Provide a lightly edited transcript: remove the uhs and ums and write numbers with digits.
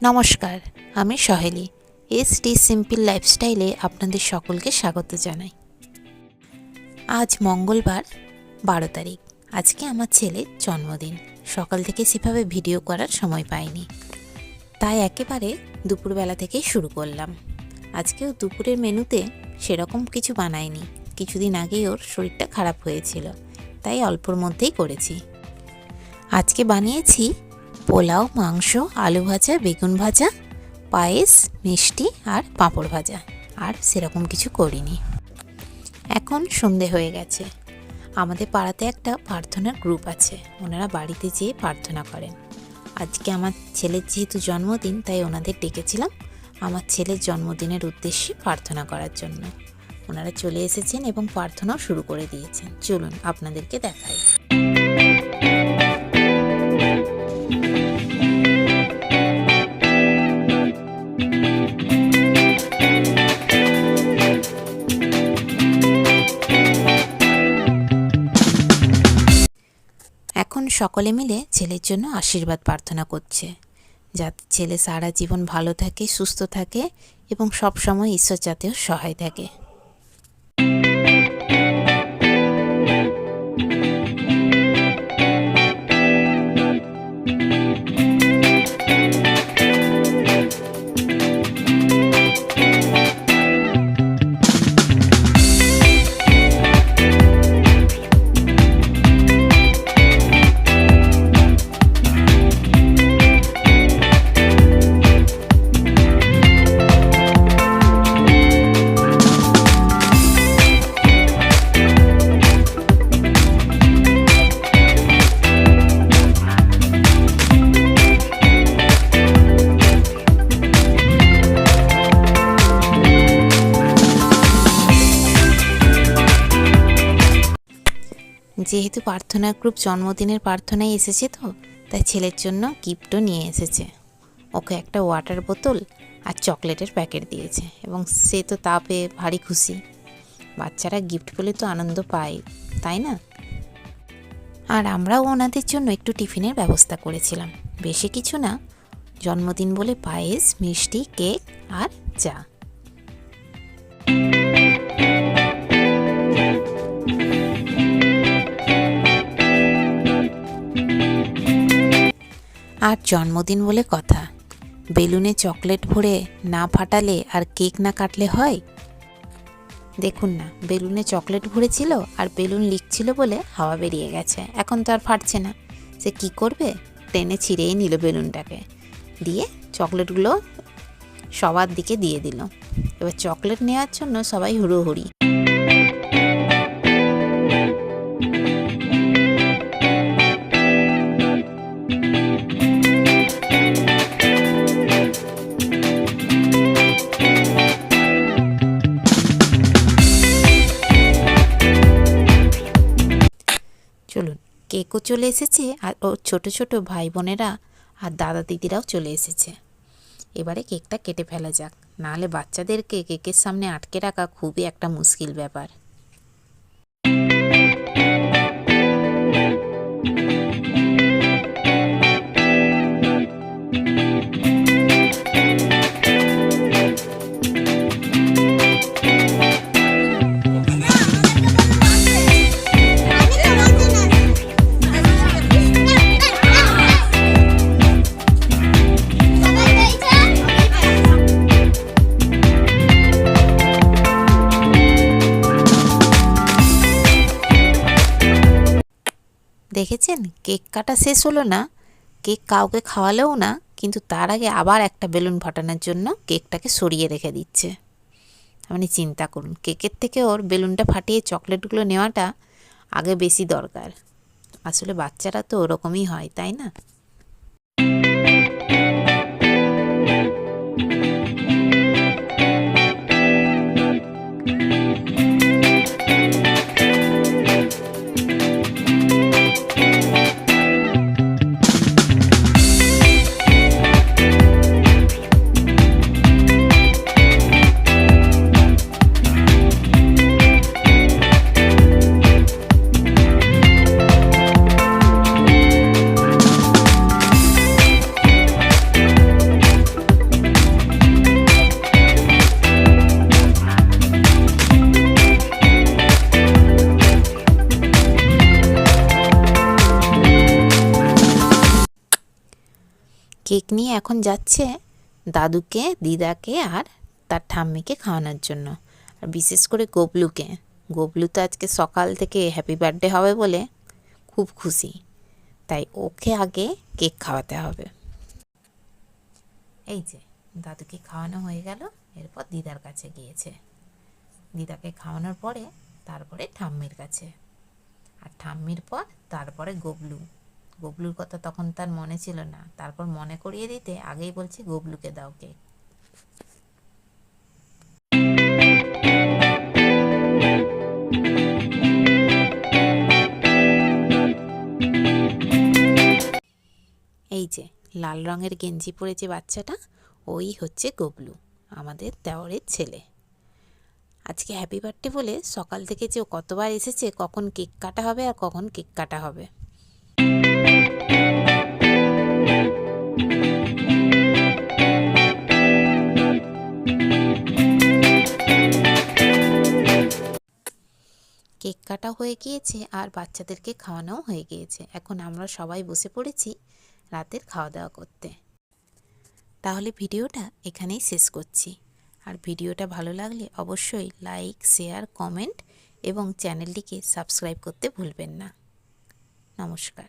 নমস্কার, আমি সহেলি। ST simple লাইফস্টাইলে আপনাদের সকলকে স্বাগত জানাই। আজ মঙ্গলবার 12 তারিখ। আজকে আমার ছেলের জন্মদিন। সকাল থেকে সেভাবে ভিডিও করার সময় পাইনি, তাই একেবারে দুপুরবেলা থেকেই শুরু করলাম। আজকেও দুপুরের মেনুতে সেরকম কিছু বানাইনি। কিছুদিন আগেই ওর শরীরটা খারাপ হয়েছিল, তাই অল্পর মধ্যেই করেছি। আজকে বানিয়েছি পোলাও, মাংস, আলু ভাজা, বেগুন ভাজা, পায়েস, মিষ্টি আর পাঁপড় ভাজা। আর সেরকম কিছু করিনি। এখন সন্ধে হয়ে গেছে। আমাদের পাড়াতে একটা প্রার্থনার গ্রুপ আছে, ওনারা বাড়িতে যেয়ে প্রার্থনা করেন। আজকে আমার ছেলের যেহেতু জন্মদিন, তাই ওনাদের ডেকেছিলাম আমার ছেলের জন্মদিনের উদ্দেশ্যে প্রার্থনা করার জন্য। ওনারা চলে এসেছেন এবং প্রার্থনাও শুরু করে দিয়েছেন। চলুন আপনাদেরকে দেখাই। এখন সকলে মিলে ছেলের জন্য আশীর্বাদ প্রার্থনা করছে, যাতে ছেলে সারা জীবন ভালো থাকে, সুস্থ থাকে এবং সব সময় ঈশ্বর যাতে সহায় থাকে। যেহেতু প্রার্থনা গ্রুপ জন্মদিনের প্রার্থনায় এসেছে, তো তাই ছেলের জন্য গিফটও নিয়ে এসেছে। ওকে একটা ওয়াটার বোতল আর চকলেটের প্যাকেট দিয়েছে এবং সে তো তা পেয়ে ভারী খুশি। বাচ্চারা গিফট পেলে তো আনন্দ পায়, তাই না? আর আমরাও ওনাদের জন্য একটু টিফিনের ব্যবস্থা করেছিলাম। বেশি কিছু না, জন্মদিন বলে পায়েস, মিষ্টি, কেক আর চা। আর জন্মদিন বলে কথা, বেলুনে চকলেট ভরে না ফাটালে আর কেক না কাটলে হয়? দেখুন না, বেলুনে চকলেট ভরেছিল আর বেলুন লিকছিল বলে হাওয়া বেরিয়ে গেছে। এখন তো আর ফাটছে না। সে কি করবে? টেনে ছিঁড়েই নিল বেলুনটাকে, দিয়ে চকলেটগুলো সবার দিকে দিয়ে দিল। এবার চকলেট নেওয়ার জন্য সবাই হুড়োহুড়ি। চলুন, কেকও চলে এসেছে আর ওর ছোট ছোট ভাই বোনেরা আর দাদা দিদিরাও চলে এসেছে। এবারে কেকটা কেটে ফেলা যাক, নাহলে বাচ্চাদেরকে কেকের সামনে আটকে রাখা খুবই একটা মুশকিল ব্যাপার। দেখেছেন, কেক কাটা শেষ হলো না, কেক কাউকে খাওয়ালেও না, কিন্তু তার আগে আবার একটা বেলুন ফাটানোর জন্য কেকটাকে সরিয়ে রেখে দিচ্ছে। আপনি চিন্তা করুন, কেকের থেকে ওর বেলুনটা ফাটিয়ে চকলেটগুলো নেওয়াটা আগে বেশি দরকার। আসলে বাচ্চারা তো ওরকমই হয়, তাই না? কেক নিয়ে এখন যাচ্ছে দাদুকে, দিদাকে আর তার ঠাম্মিকে খাওয়ানোর জন্য। আর বিশেষ করে গবলুকে। গবলু তো আজকে সকাল থেকে হ্যাপি বার্থডে হবে বলে খুব খুশি, তাই ওকে আগে কেক খাওয়াতে হবে। এই যে দাদুকে খাওয়ানো হয়ে গেল, এরপর দিদার কাছে গিয়েছে। দিদাকে খাওয়ানোর পরে তারপরে ঠাম্মির কাছে, আর ঠাম্মির পর তারপরে গবলু। গবলুর কথা তখন তার মনে ছিল না, তারপর মনে করিয়ে দিতে আগেই বলছে গবলুকে দাও কেক। এই যে লাল রঙের গেঞ্জি পরে যে বাচ্চাটা, ওই হচ্ছে গবলু, আমাদের দেওরের ছেলে। আজকে হ্যাপি বার্থডে বলে সকাল থেকে যে ও কতবার এসেছে, কখন কেক কাটা হবে আর কখন কেক কাটা হবে। কেক কাটা হয়ে গিয়েছে আর বাচ্চাদেরকে খাওয়ানোও হয়ে গিয়েছে। এখন আমরা সবাই বসে পড়েছি রাতের খাওয়া দাওয়া করতে। তাহলে ভিডিওটা এখানেই শেষ করছি। আর ভিডিওটা ভালো লাগলে অবশ্যই লাইক, শেয়ার, কমেন্ট এবং চ্যানেলটিকে সাবস্ক্রাইব করতে ভুলবেন না। নমস্কার।